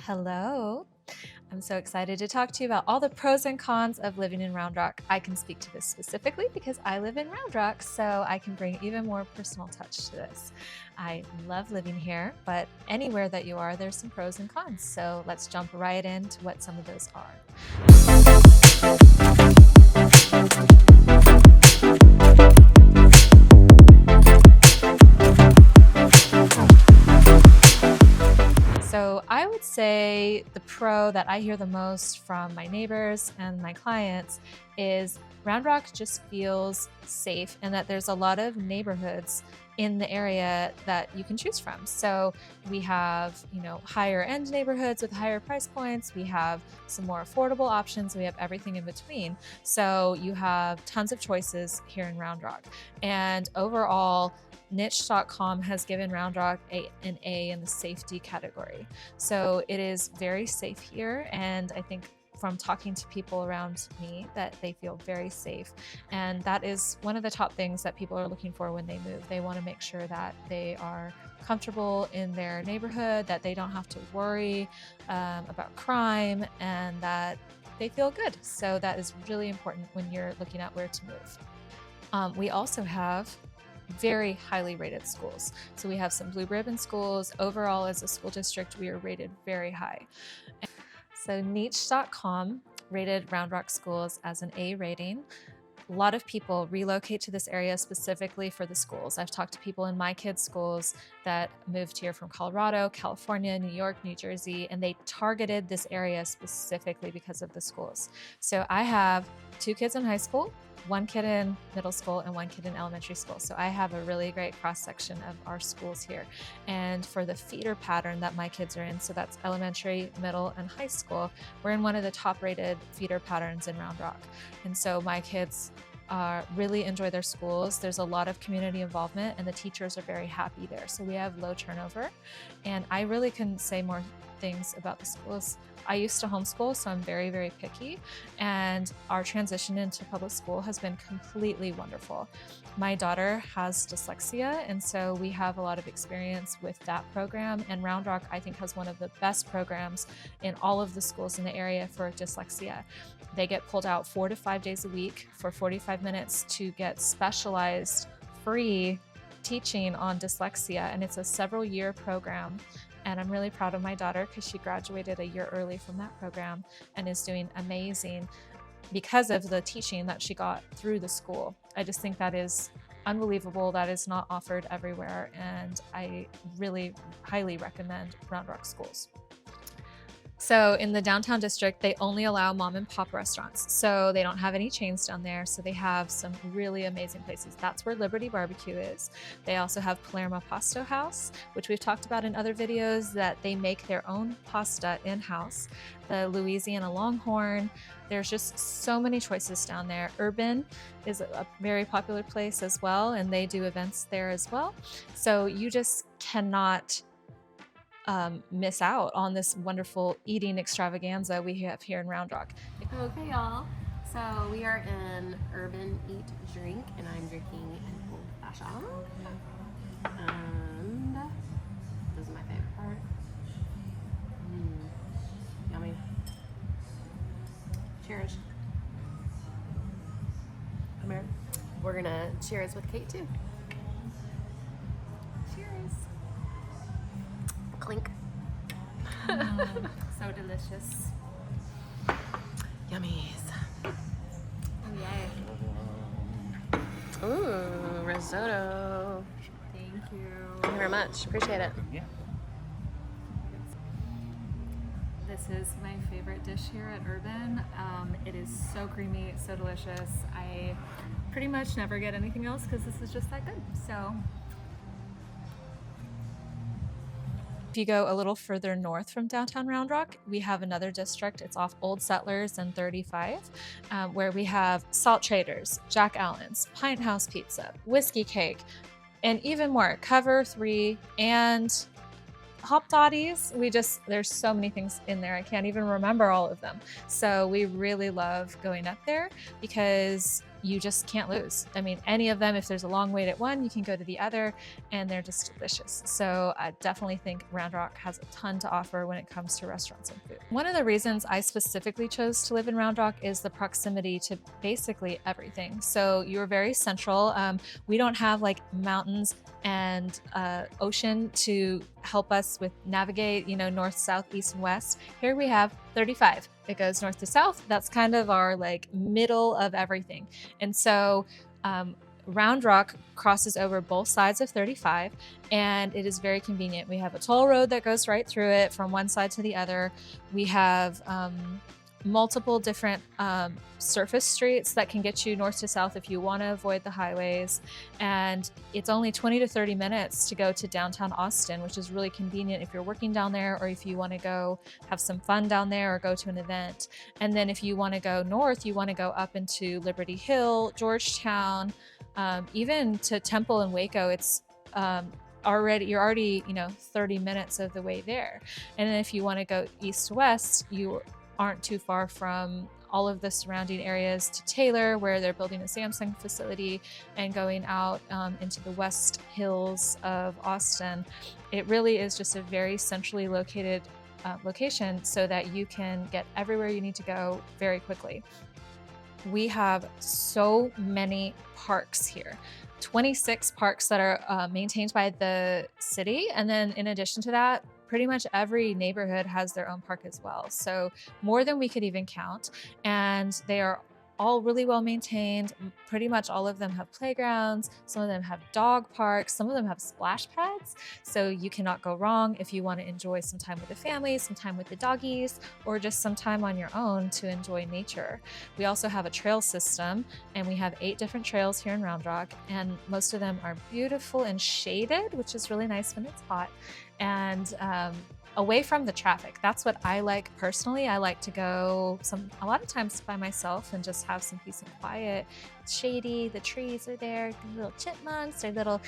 Hello. I'm so excited to talk to you about all the pros and cons of living in Round Rock. I can speak to this specifically because I live in Round Rock, so I can bring even more personal touch to this. I love living here, but anywhere that you are, there's some pros and cons. So let's jump right into what some of those are. So I would say the pro that I hear the most from my neighbors and my clients is Round Rock just feels safe and that there's a lot of neighborhoods in the area that you can choose from. So we have, higher end neighborhoods with higher price points. We have some more affordable options. We have everything in between. So you have tons of choices here in Round Rock. And overall, niche.com has given Round Rock an A in the safety category. So it is very safe here. And I think from talking to people around me that they feel very safe. And that is one of the top things that people are looking for when they move. They want to make sure that they are comfortable in their neighborhood, that they don't have to worry about crime, and that they feel good. So that is really important when you're looking at where to move. We also have very highly rated schools. So we have some blue ribbon schools. Overall, as a school district, we are rated very high. So niche.com rated Round Rock schools as an A rating. A lot of people relocate to this area specifically for the schools. I've talked to people in my kids' schools that moved here from Colorado, California, New York, New Jersey, and they targeted this area specifically because of the schools. So I have 2 kids in high school, 1 kid in middle school, and 1 kid in elementary school. So I have a really great cross-section of our schools here. And for the feeder pattern that my kids are in, so that's elementary, middle, and high school, we're in one of the top-rated feeder patterns in Round Rock. And so my kids really enjoy their schools. There's a lot of community involvement, and the teachers are very happy there. So we have low turnover. And I really couldn't say more things about the schools. I used to homeschool, so I'm very, very picky, and our transition into public school has been completely wonderful. My daughter has dyslexia, and so we have a lot of experience with that program, and Round Rock, I think, has one of the best programs in all of the schools in the area for dyslexia. They get pulled out 4 to 5 days a week for 45 minutes to get specialized free teaching on dyslexia, and it's a several-year program. And I'm really proud of my daughter because she graduated a year early from that program and is doing amazing because of the teaching that she got through the school. I just think that is unbelievable. That is not offered everywhere. And I really highly recommend Round Rock schools. So in the downtown district, they only allow mom and pop restaurants. So they don't have any chains down there. So they have some really amazing places. That's where Liberty Barbecue is. They also have Palermo Pasta House, which we've talked about in other videos, that they make their own pasta in-house. The Louisiana Longhorn. There's just so many choices down there. Urban is a very popular place as well, and they do events there as well. So you just cannot miss out on this wonderful eating extravaganza we have here in Round Rock. Okay, y'all. So we are in Urban Eat Drink, and I'm drinking an old fashioned. And this is my favorite part. Yummy. Cheers. Come here. We're gonna cheers with Kate too. Cheers. Clink. So delicious. Yummies. Oh, yay. Ooh, risotto. Thank you. Thank you very much. Appreciate it. Yeah. This is my favorite dish here at Urban. It is so creamy, so delicious. I pretty much never get anything else because this is just that good. So if you go a little further north from downtown Round Rock, we have another district. It's off Old Settlers and 35, where we have Salt Traders, Jack Allen's, Pint House Pizza, Whiskey Cake, and even more, Cover 3, and Hop Dotties. There's so many things in there. I can't even remember all of them. So we really love going up there because you just can't lose. I mean, any of them, if there's a long wait at one, you can go to the other, and they're just delicious. So I definitely think Round Rock has a ton to offer when it comes to restaurants and food. One of the reasons I specifically chose to live in Round Rock is the proximity to basically everything. So you're very central. We don't have like mountains and ocean to help us with navigate, north, south, east, and west. Here we have 35. It goes north to south. That's kind of our like middle of everything. And so Round Rock crosses over both sides of 35, and it is very convenient. We have a toll road that goes right through it from one side to the other. We have multiple different surface streets that can get you north to south if you want to avoid the highways. And it's only 20 to 30 minutes to go to downtown Austin, which is really convenient if you're working down there, or if you want to go have some fun down there or go to an event. And then if you want to go north, you want to go up into Liberty Hill, Georgetown, even to Temple and Waco. It's you're already 30 minutes of the way there. And then if you want to go east to west, you aren't too far from all of the surrounding areas to Taylor, where they're building a Samsung facility, and going out into the West Hills of Austin. It really is just a very centrally located location so that you can get everywhere you need to go very quickly. We have so many parks here. 26 parks that are maintained by the city. And then in addition to that, pretty much every neighborhood has their own park as well. So more than we could even count. And they are all really well maintained. Pretty much all of them have playgrounds. Some of them have dog parks. Some of them have splash pads. So you cannot go wrong if you want to enjoy some time with the family, some time with the doggies, or just some time on your own to enjoy nature. We also have a trail system, and we have 8 different trails here in Round Rock, and most of them are beautiful and shaded, which is really nice when it's hot. And away from the traffic. That's what I like personally. I like to go a lot of times by myself and just have some peace and quiet. It's shady, the trees are there, little chipmunks or little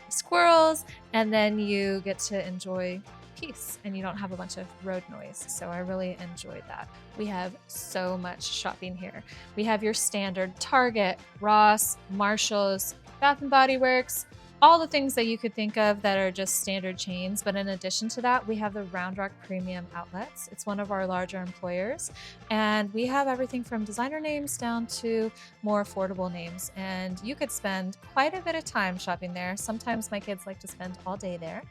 squirrels, and then you get to enjoy peace and you don't have a bunch of road noise. So I really enjoyed that. We have so much shopping here. We have your standard Target, Ross, Marshalls, Bath & Body Works, all the things that you could think of that are just standard chains. But in addition to that, we have the Round Rock Premium Outlets. It's one of our larger employers. And we have everything from designer names down to more affordable names. And you could spend quite a bit of time shopping there. Sometimes my kids like to spend all day there.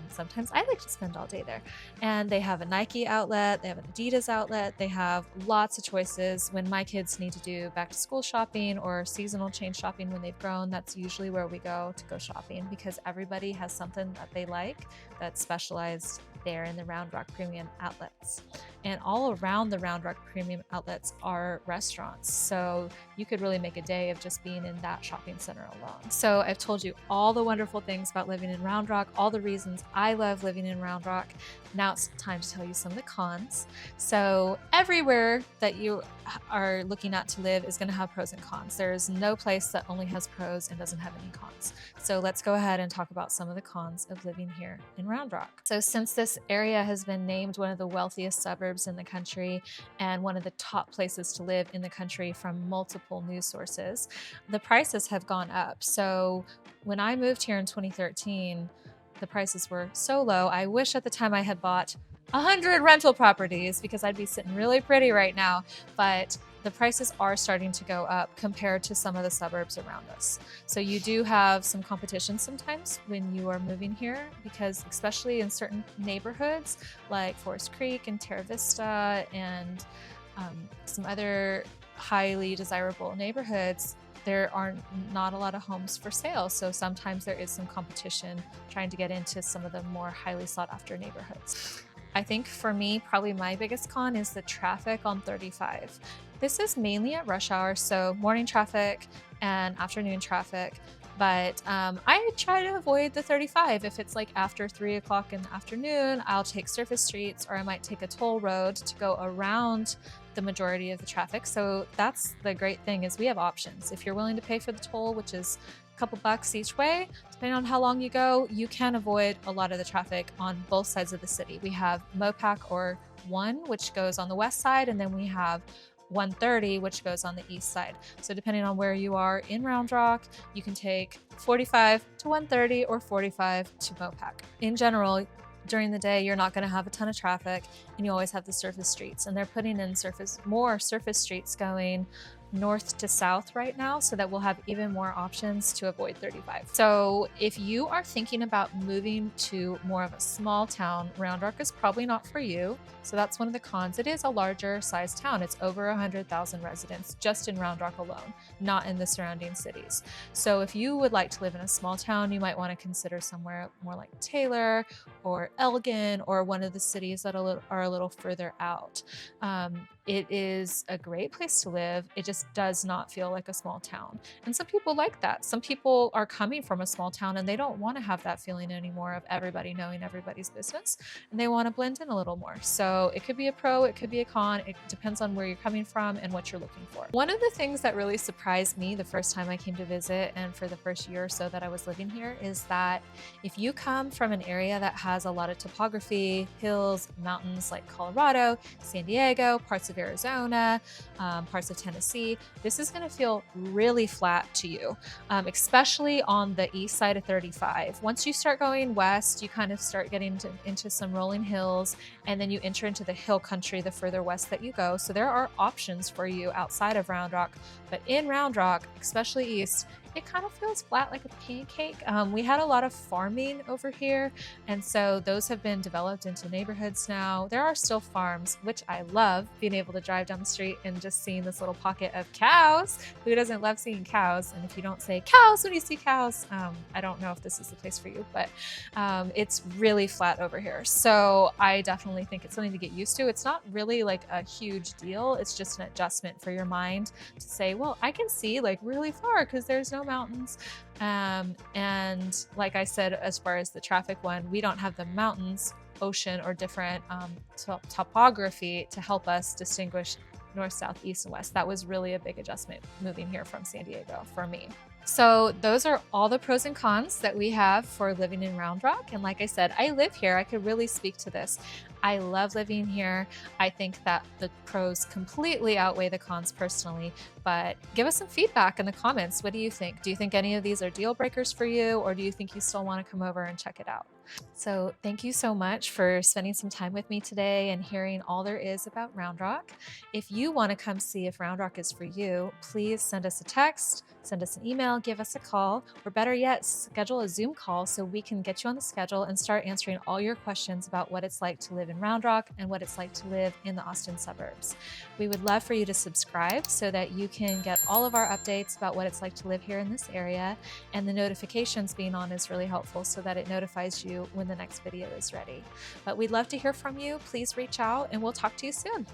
Sometimes I like to spend all day there. And they have a Nike outlet, they have an Adidas outlet, they have lots of choices. When my kids need to do back to school shopping or seasonal change shopping when they've grown, that's usually where we go to go shopping, because everybody has something that they like that's specialized there in the Round Rock Premium Outlets. And all around the Round Rock Premium Outlets are restaurants. So you could really make a day of just being in that shopping center alone. So I've told you all the wonderful things about living in Round Rock, all the reasons I love living in Round Rock. Now it's time to tell you some of the cons. So everywhere that you are looking at to live is going to have pros and cons. There's no place that only has pros and doesn't have any cons. So let's go ahead and talk about some of the cons of living here in Round Rock. So since this area has been named one of the wealthiest suburbs in the country and one of the top places to live in the country from multiple news sources, the prices have gone up. So when I moved here in 2013, the prices were so low. I wish at the time I had bought 100 rental properties, because I'd be sitting really pretty right now. But the prices are starting to go up compared to some of the suburbs around us. So you do have some competition sometimes when you are moving here, because especially in certain neighborhoods like Forest Creek and Terra Vista and some other highly desirable neighborhoods, there are not a lot of homes for sale. So sometimes there is some competition trying to get into some of the more highly sought after neighborhoods. I think for me, probably my biggest con is the traffic on 35. This is mainly at rush hour, so morning traffic and afternoon traffic. But I try to avoid the 35. If it's like after 3 o'clock in the afternoon, I'll take surface streets, or I might take a toll road to go around the majority of the traffic. So that's the great thing, is we have options. If you're willing to pay for the toll, which is a couple bucks each way, depending on how long you go, you can avoid a lot of the traffic on both sides of the city. We have MOPAC or 1, which goes on the west side, and then we have 130, which goes on the east side. So depending on where you are in Round Rock, you can take 45 to 130 or 45 to Mopac. In general, during the day, you're not going to have a ton of traffic, and you always have the surface streets, and they're putting in more surface streets going north to south right now, so that we'll have even more options to avoid 35. So if you are thinking about moving to more of a small town, Round Rock is probably not for you. So that's one of the cons. It is a larger sized town. It's over 100,000 residents just in Round Rock alone, not in the surrounding cities. So if you would like to live in a small town, you might want to consider somewhere more like Taylor or Elgin or one of the cities that are a little further out. It is a great place to live. It just does not feel like a small town. And some people like that. Some people are coming from a small town and they don't want to have that feeling anymore of everybody knowing everybody's business, and they want to blend in a little more. So it could be a pro, it could be a con. It depends on where you're coming from and what you're looking for. One of the things that really surprised me the first time I came to visit, and for the first year or so that I was living here, is that if you come from an area that has a lot of topography, hills, mountains like Colorado, San Diego, parts of Arizona, parts of Tennessee, this is going to feel really flat to you, especially on the east side of 35. Once you start going west, you kind of start getting into some rolling hills, and then you enter into the hill country the further west that you go. So there are options for you outside of Round Rock, but in Round Rock, especially east, it kind of feels flat like a pancake. We had a lot of farming over here, and so those have been developed into neighborhoods now. There are still farms, which I love, being able to drive down the street and just seeing this little pocket of cows. Who doesn't love seeing cows? And if you don't say cows when you see cows, I don't know if this is the place for you, but it's really flat over here. So I definitely think it's something to get used to. It's not really like a huge deal. It's just an adjustment for your mind to say, well, I can see like really far because there's no mountains. And like I said, as far as the traffic one, we don't have the mountains, ocean, or different topography to help us distinguish north, south, east, and west. That was really a big adjustment moving here from San Diego for me. So those are all the pros and cons that we have for living in Round Rock. And like I said, I live here. I could really speak to this. I love living here. I think that the pros completely outweigh the cons personally, but give us some feedback in the comments. What do you think? Do you think any of these are deal breakers for you, or do you think you still want to come over and check it out? So thank you so much for spending some time with me today and hearing all there is about Round Rock. If you want to come see if Round Rock is for you, please send us a text, send us an email, give us a call, or better yet, schedule a Zoom call so we can get you on the schedule and start answering all your questions about what it's like to live in Round Rock and what it's like to live in the Austin suburbs. We would love for you to subscribe so that you can get all of our updates about what it's like to live here in this area, and the notifications being on is really helpful so that it notifies you when the next video is ready. But we'd love to hear from you. Please reach out and we'll talk to you soon.